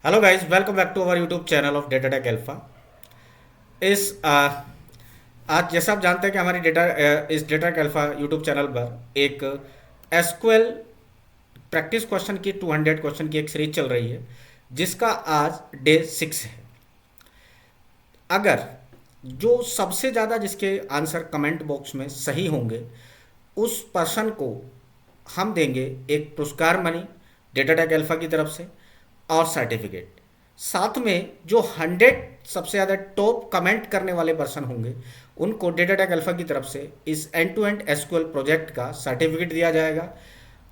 Hello guys, welcome back to our YouTube channel of data tech alpha. इस आज जैसा आप जानते हैं कि हमारी इस data tech alpha YouTube channel पर एक एसक्यूएल प्रैक्टिस क्वेश्चन की 200 क्वेश्चन की एक सीरीज चल रही है, जिसका आज डे 6 है। अगर जो सबसे ज़्यादा जिसके आंसर कमेंट बॉक्स में सही होंगे, उस पर्सन को हम देंगे एक पुरस्कार मनी डेटा टेक अल्फा की तरफ से और सर्टिफिकेट। साथ में जो 100 सबसे ज़्यादा टॉप कमेंट करने वाले पर्सन होंगे, उनको डेटा टेक अल्फा की तरफ से इस end to end SQL project का सर्टिफिकेट दिया जाएगा।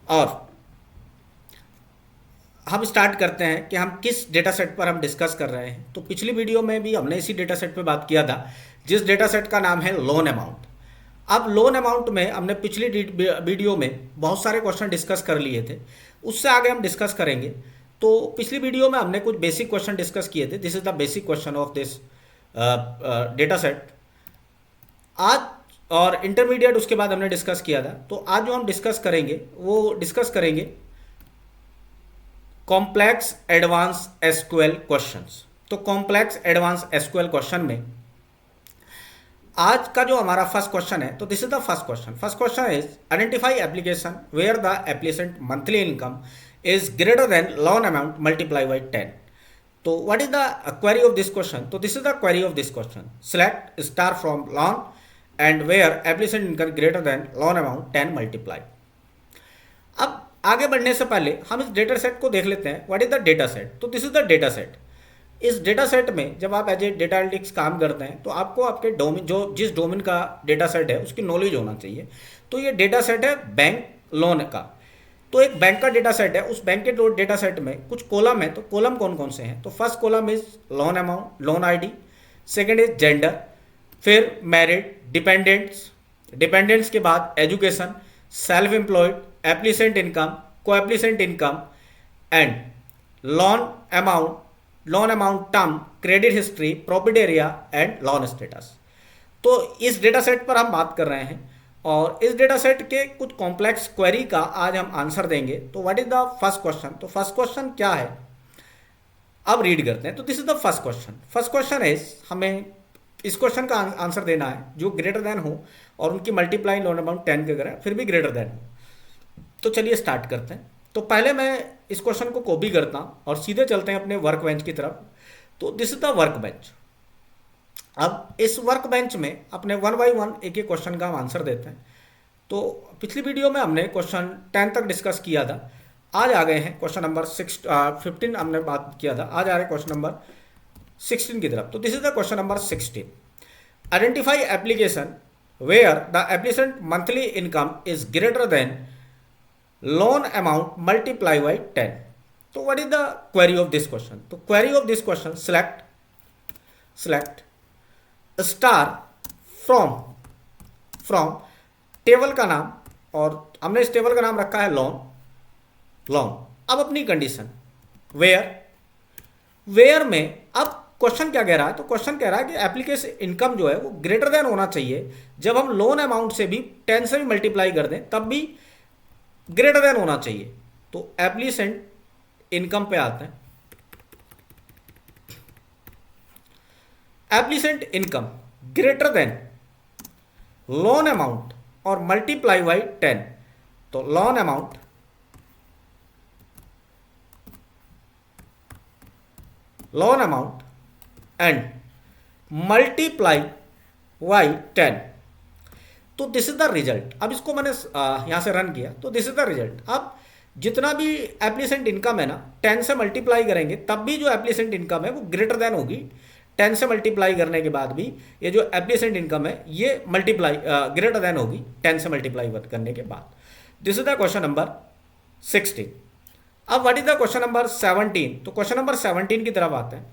और हम स्टार्ट करते हैं कि हम किस डेटा सेट पर हम डिस्कस कर रहे हैं। तो पिछली वीडियो में भी हमने इसी डेटा सेट पर बात किया था, जिस डेटा सेट का नाम है लोन अमाउंट। अब लोन अमाउंट में हमने पिछली वीडियो में बहुत सारे क्वेश्चन डिस्कस कर लिए थे, उससे आगे हम डिस्कस करेंगे। तो पिछली वीडियो में हमने कुछ बेसिक क्वेश्चन डिस्कस किए थे। This is the basic question of this data set. आज और इंटरमीडिएट उसके बाद हमने डिस्कस किया था। तो आज जो हम डिस्कस करेंगे वो डिस्कस करेंगे कॉम्प्लेक्स एडवांस एसक्यूएल क्वेश्चंस। तो कॉम्प्लेक्स एडवांस एसक्यूएल क्वेश्चन में आज का जो हमारा फर्स्ट क्वेश्चन है, तो this is the first question. First question is identify application where the applicant monthly income is greater than loan amount multiplied by 10. So what is the query of this question? So this is the query of this question. Select star from loan and where applicant income greater than loan amount 10 multiply. अब आगे बढ़ने से पहले हम इस data set को देख लेते हैं। What is the data set? तो this is the data set. इस डेटा सेट में जब आप एज ए डेटा एनालिटिक्स काम करते हैं, तो आपको आपके डोमेन, जो जिस डोमेन का डेटा सेट है उसकी नॉलेज होना चाहिए। तो ये डेटा सेट है बैंक लोन का। तो एक बैंक का डेटा सेट है, उस बैंक के डेटा सेट में कुछ कॉलम है। तो कॉलम कौन कौन से हैं? तो first column is loan amount, loan ID. Second is gender, फिर मैरिड, डिपेंडेंट्स, डिपेंडेंट्स के बाद education, self employed, applicant income, coapplicant income and loan amount, loan amount term, credit history, property area and loan status. तो इस data set पर हम बात कर रहे हैं और इस डेटा सेट के कुछ कॉम्प्लेक्स क्वेरी का आज हम आंसर देंगे। तो what is the first question? तो फर्स्ट क्वेश्चन क्या है, अब रीड करते हैं। तो this is the first question. First question is, हमें इस क्वेश्चन का आंसर देना है जो ग्रेटर देन हो और उनकी मल्टीप्लाई लोन अमाउंट 10 के करें, फिर भी ग्रेटर देन हो। तो चलिए स्टार्ट करते हैं। तो पहले मैं इस क्वेश्चन को कॉपी करता हूँ और सीधे चलते हैं अपने वर्क बेंच की तरफ। तो this is the work bench. अब इस वर्क बेंच में अपने वन बाई वन एक एक क्वेश्चन का हम आंसर देते हैं। तो पिछली वीडियो में हमने क्वेश्चन 10 तक डिस्कस किया था। आज आ गए हैं क्वेश्चन नंबर 15 हमने बात किया था, आज आ रहे क्वेश्चन नंबर 16 की तरफ। तो this is the question number 16। Identify application where the applicant monthly income is greater than loan amount multiply by 10। तो what is the query of this question? तो query of this question, select star from table का नाम, और हमने इस table का नाम रखा है लोन। अब अपनी कंडीशन वेयर में, अब क्वेश्चन क्या कह रहा है? तो क्वेश्चन कह रहा है कि एप्लीकेशन इनकम जो है वो ग्रेटर देन होना चाहिए। जब हम लोन अमाउंट से भी 10 से भी मल्टीप्लाई कर दें तब भी ग्रेटर देन होना चाहिए। तो एप्लीकेंट इनकम पे आते हैं। Applicant income greater than loan amount और मल्टीप्लाई बाई 10। तो loan amount and multiply by 10। तो दिस इज द रिजल्ट। अब इसको मैंने यहां से रन किया, तो दिस इज द रिजल्ट। अब जितना भी एप्लीकेंट इनकम है ना, 10 से मल्टीप्लाई करेंगे तब भी जो एप्लीकेंट इनकम है वो ग्रेटर देन होगी। 10 से मल्टीप्लाई करने के बाद भी ये जो एप्लीकेंट इनकम है ये मल्टीप्लाई ग्रेटर देन होगी 10 से मल्टीप्लाई करने के बाद। This is the question number 16। अब what is the question number 17? तो क्वेश्चन नंबर 17 की तरफ आते हैं।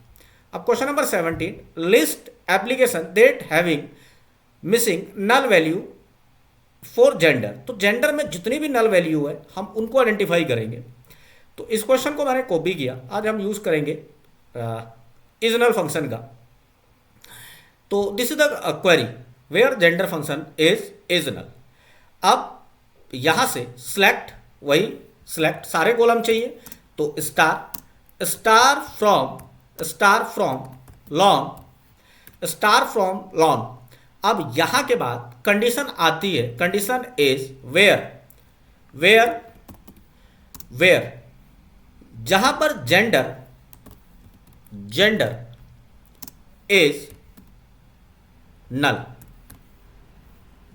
अब question number 17, list application that having missing null value for gender. तो जेंडर में जितनी भी नल वैल्यू है हम उनको आइडेंटिफाई करेंगे। तो इस क्वेश्चन को मैंने कॉपी किया, आज हम यूज करेंगे इजनल फंक्शन का। तो this is the query where gender function is is null. अब यहां से सेलेक्ट सारे कॉलम चाहिए। तो star from star from loan. अब यहां के बाद कंडीशन आती है, condition is where where where जहां पर gender is null,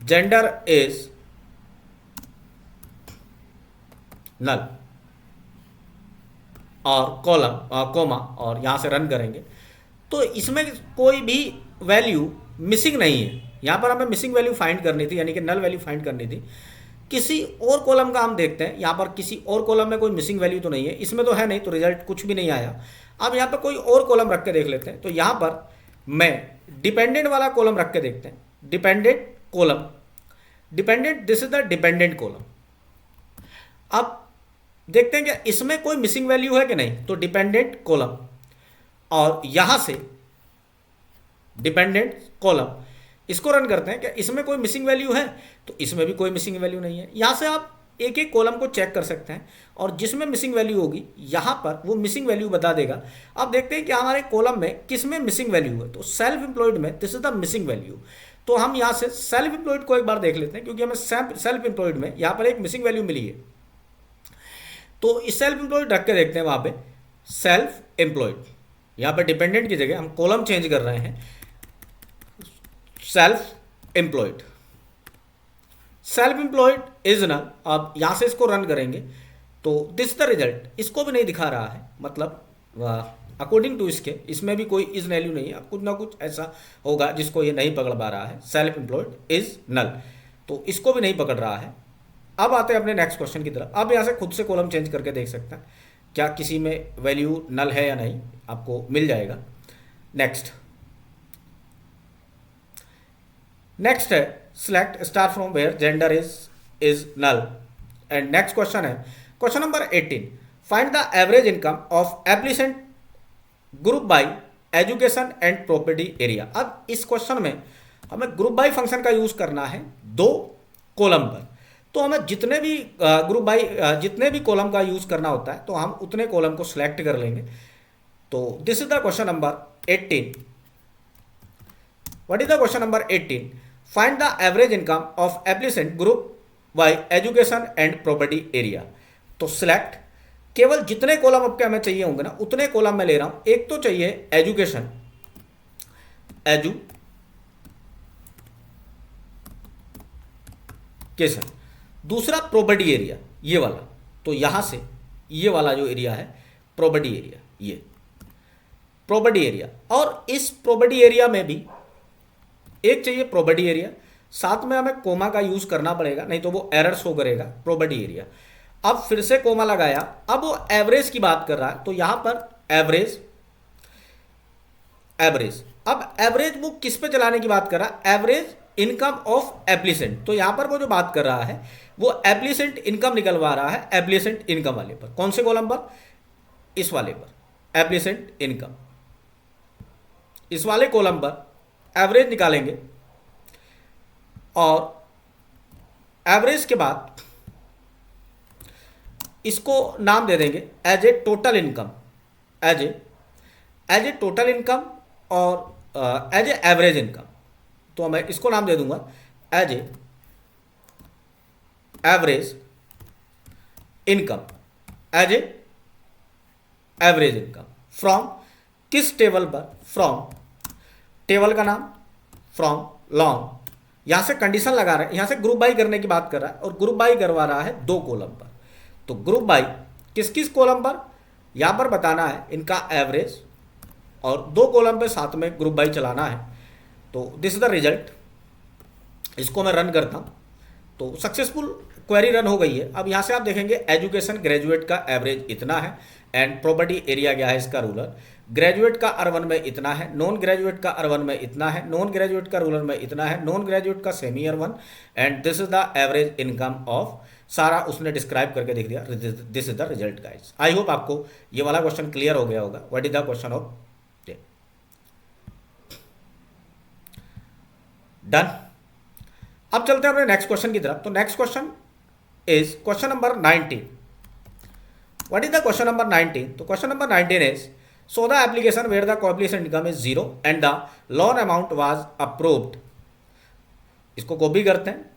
gender is null, और कॉलम कोमा, और यहां से रन करेंगे तो इसमें कोई भी वैल्यू मिसिंग नहीं है। यहां पर हमें मिसिंग वैल्यू फाइंड करनी थी, यानी कि नल वैल्यू फाइंड करनी थी। किसी और कॉलम का हम देखते हैं, यहां पर किसी और कॉलम में कोई मिसिंग वैल्यू तो नहीं है, इसमें तो है नहीं, तो रिजल्ट कुछ भी नहीं आया। अब यहां पर कोई और कॉलम रख के देख लेते हैं। तो यहां पर मैं डिपेंडेंट वाला कॉलम रख के देखते हैं, dependent column, dependent, this is the dependent column. अब देखते हैं कि इसमें कोई मिसिंग वैल्यू है कि नहीं, तो डिपेंडेंट कॉलम, और यहां से डिपेंडेंट कॉलम, इसको रन करते हैं कि इसमें कोई मिसिंग वैल्यू है, तो इसमें भी कोई मिसिंग वैल्यू नहीं है। यहां से आप एक एक कॉलम को चेक कर सकते हैं, और जिसमें मिसिंग वैल्यू होगी यहां पर वो मिसिंग वैल्यू बता देगा। अब देखते हैं कि हमारे कॉलम में किस में मिसिंग वैल्यू है, तो सेल्फ एम्प्लॉयड में this is the missing value. तो हम यहां से सेल्फ एम्प्लॉयड को एक बार देख लेते हैं, क्योंकि हमें सेल्फ एम्प्लॉयड में यहां पर एक मिसिंग वैल्यू मिली है। तो इस सेल्फ एम्प्लॉयड रख के देखते हैं, वहां पे सेल्फ एम्प्लॉयड, यहां पर डिपेंडेंट की जगह हम कॉलम चेंज कर रहे हैं, self employed, self employed is null. अब यहां से इसको रन करेंगे तो दिस द रिजल्ट, इसको भी नहीं दिखा रहा है, मतलब अकॉर्डिंग टू इसके इसमें भी कोई इज वैल्यू नहीं है, कुछ ना कुछ ऐसा होगा जिसको ये नहीं पकड़ पा रहा है। सेल्फ एम्प्लॉयड इज नल, तो इसको भी नहीं पकड़ रहा है। अब आते हैं अपने नेक्स्ट क्वेश्चन की तरफ। अब यहां से खुद से कॉलम चेंज करके देख सकते हैं क्या किसी में वैल्यू नल है या नहीं, आपको मिल जाएगा। नेक्स्ट है select star from where gender is null. And next question है question number 18, find the average income of applicant group by education and property area. अब इस क्वेश्चन में हमें ग्रुप बाय फंक्शन का यूज करना है दो कॉलम पर, तो हमें जितने भी ग्रुप बाय जितने भी कॉलम का यूज करना होता है तो हम उतने कॉलम को सिलेक्ट कर लेंगे। तो this is the question number 18। What is the question number 18? Find the average income of applicant group by education and property area. तो सिलेक्ट, केवल जितने कॉलम आपके हमें चाहिए होंगे ना उतने कॉलम मैं ले रहा हूं। एक तो चाहिए एजुकेशन, एजुकेशन, दूसरा प्रॉपर्टी एरिया, ये वाला। तो यहां से ये वाला जो एरिया है प्रॉपर्टी एरिया, ये प्रॉपर्टी एरिया, और इस प्रॉपर्टी एरिया में भी एक चाहिए प्रॉपर्टी एरिया, साथ में हमें कोमा का यूज करना पड़ेगा, नहीं तो वो एरर शो करेगा प्रॉपर्टी एरिया। अब फिर से कोमा लगाया, अब वो एवरेज की बात कर रहा है, तो यहां पर एवरेज, अब एवरेज वो किस पे चलाने की बात कर रहा है? Average income of applicant. तो यहां पर वो जो बात कर रहा है वो एप्लीसेंट इनकम निकलवा रहा है एप्लीसेंट इनकम वाले पर। कौन से कॉलम पर? इस वाले पर, एप्लीसेंट इनकम, इस वाले कॉलम पर एवरेज निकालेंगे, और एवरेज के बाद इसको नाम दे देंगे as a total income, as a total income, और एज ए एवरेज इनकम। तो मैं इसको नाम दे दूंगा as a average income, as a average income from किस टेबल पर? फ्रॉम, टेबल का नाम फ्रॉम लॉन्ग। यहां से कंडीशन लगा रहा है, यहां से ग्रुप बाई करने की बात कर रहा है, और ग्रुप बाई करवा रहा है दो कॉलम पर। तो ग्रुप बाई किस किस कॉलम पर यहां पर बताना है, इनका एवरेज, और दो कॉलम पे साथ में ग्रुप बाई चलाना है। तो दिस इज द रिजल्ट। इसको मैं रन करता हूं, तो सक्सेसफुल क्वेरी रन हो गई है। अब यहां से आप देखेंगे एजुकेशन ग्रेजुएट का एवरेज इतना है, एंड प्रॉपर्टी एरिया क्या है इसका? रूरल। ग्रेजुएट का अर्बन में इतना है, नॉन ग्रेजुएट का अर्बन में इतना है, नॉन ग्रेजुएट का रूरल में इतना है, नॉन ग्रेजुएट का semi urban, and this is the average income of, सारा उसने डिस्क्राइब करके दिख दिया। This is the result guys. I hope आपको ये वाला क्वेश्चन क्लियर हो गया होगा। What is the question of day? Done. अब चलते हैं अपने नेक्स्ट क्वेश्चन की तरफ। तो next question is question number 19, what is the question number 19? तो question number 19 is so the application where the coefficient income is 0 and the loan amount was approved. इसको copy करते हैं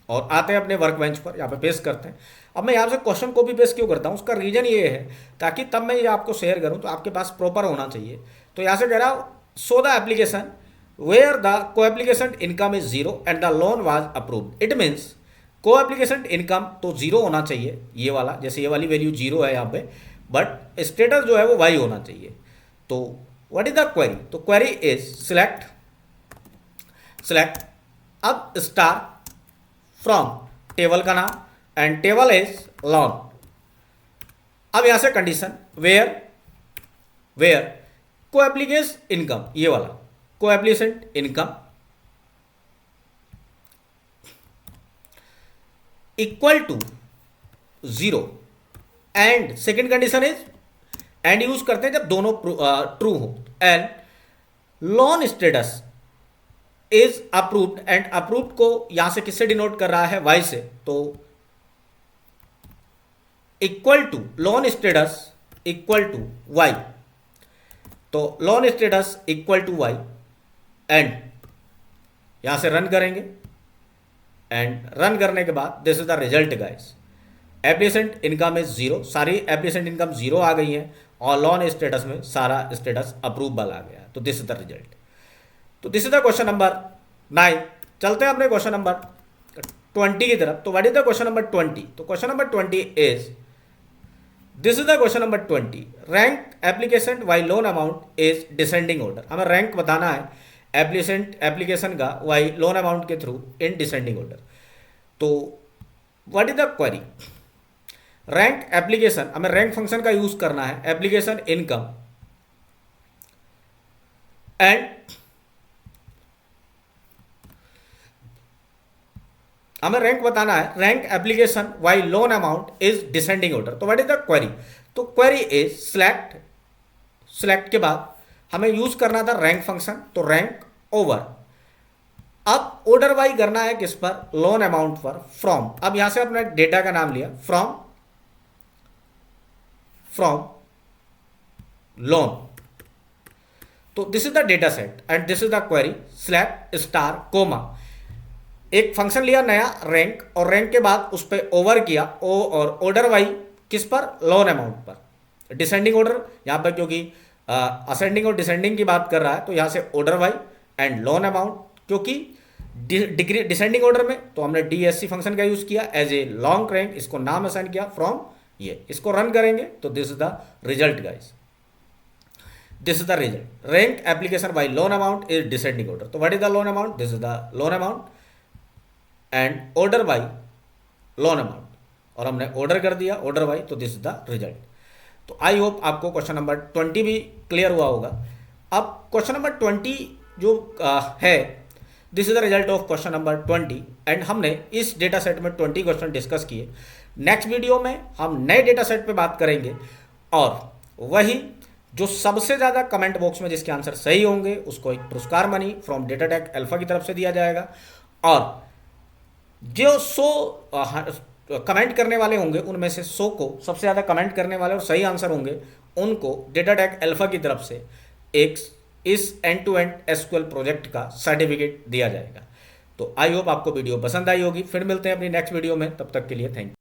और आते हैं अपने वर्क बेंच पर, यहाँ पे पेस्ट करते हैं। अब मैं यहाँ से क्वेश्चन कॉपी पेस्ट क्यों करता हूँ, उसका रीजन ये है ताकि तब मैं ये आपको शेयर करूँ तो आपके पास प्रॉपर होना चाहिए। तो यहाँ से कह रहा हूँ so the application where the को application income is 0 and the loan was approved. It means को एप्लीकेशन इनकम तो 0 होना चाहिए, ये वाला, जैसे ये वाली वैल्यू 0 है यहाँ पे, बट स्टेटस जो है वो वाई होना चाहिए। तो व्हाट इज द क्वेरी? तो क्वेरी इज सिलेक्ट अब स्टार फ्रॉम टेबल का नाम एंड टेबल इज लोन। अब यहां से कंडीशन वेयर को एप्लीकेशन इनकम, ये वाला को application income equal to 0 and second condition is and use करते हैं जब दोनों ट्रू हो, and loan status is approved. And approved को यहां से किससे डिनोट कर रहा है? वाई से। तो equal to loan status equal to Y, तो loan status equal to Y and यहां से रन करेंगे एंड रन करने के बाद this is the result guys. Application income is 0, सारी एप्लीकेशन इनकम 0 आ गई है और लोन स्टेटस में सारा स्टेटस अप्रूवल आ गया। तो दिस इज द रिजल्ट। तो this is the question number 9। चलते हैं अपने क्वेश्चन नंबर 20 की तरफ। तो what is the question number 20? तो question number 20 is this is the question number 20, rank application by loan amount is descending order. हमें rank बताना है एप्लीकेशन का वाई लोन अमाउंट के थ्रू इन डिसेंडिंग ऑर्डर। तो what is the query? Rank application, हमें rank function का use करना है, एप्लीकेशन इनकम एंड हमें रैंक बताना है, rank application by loan amount is descending order. तो व्हाट इज द क्वेरी? तो क्वेरी इज सिलेक्ट के बाद हमें यूज करना था रैंक फंक्शन, तो रैंक ओवर, अब ऑर्डर वाई करना है किस पर? लोन अमाउंट पर, फ्रॉम। अब यहां से अपने डेटा का नाम लिया फ्रॉम लोन। तो this is the data set and this is the query, select star comma, एक फंक्शन लिया नया रैंक और रैंक के बाद उस पर ओवर किया ओ और ऑर्डर वाई किस पर? लोन अमाउंट पर। डिसेंडिंग ऑर्डर यहाँ पर क्योंकि असेंडिंग और डिसेंडिंग की बात कर रहा है तो यहाँ से order by and loan amount, क्योंकि डिग्री डिसेंडिंग ऑर्डर में तो हमने डीएससी फंक्शन का यूज किया एज ए लॉन्ग रैंक, इसको नाम असाइन किया फ्रॉम ये। इसको रन करेंगे तो this is the result guys, this is the result, rank application by loan amount is descending order. तो what is the loan amount? This is the loan amount and order by loan amount, और हमने order कर दिया order by, तो this is the result. तो I hope आपको question number 20 भी clear हुआ होगा। अब क्वेश्चन नंबर 20 जो है, this is the result of question number 20 and हमने इस डेटा सेट में 20 क्वेश्चन डिस्कस किए। नेक्स्ट वीडियो में हम नए डेटा सेट पे बात करेंगे और वही जो सबसे ज़्यादा कमेंट बॉक्स में जिसके आंसर सही होंगे उसको एक पुरस्कार money from data tech alpha की तरफ से दिया जाएगा, और जो 100 कमेंट करने वाले होंगे उनमें से 100 को, सबसे ज़्यादा कमेंट करने वाले और सही आंसर होंगे उनको डेटा टेक अल्फा की तरफ से एक इस end to end SQL project का सर्टिफिकेट दिया जाएगा। तो आई होप आपको वीडियो पसंद आई होगी। फिर मिलते हैं अपनी नेक्स्ट वीडियो में, तब तक के लिए थैंक यू।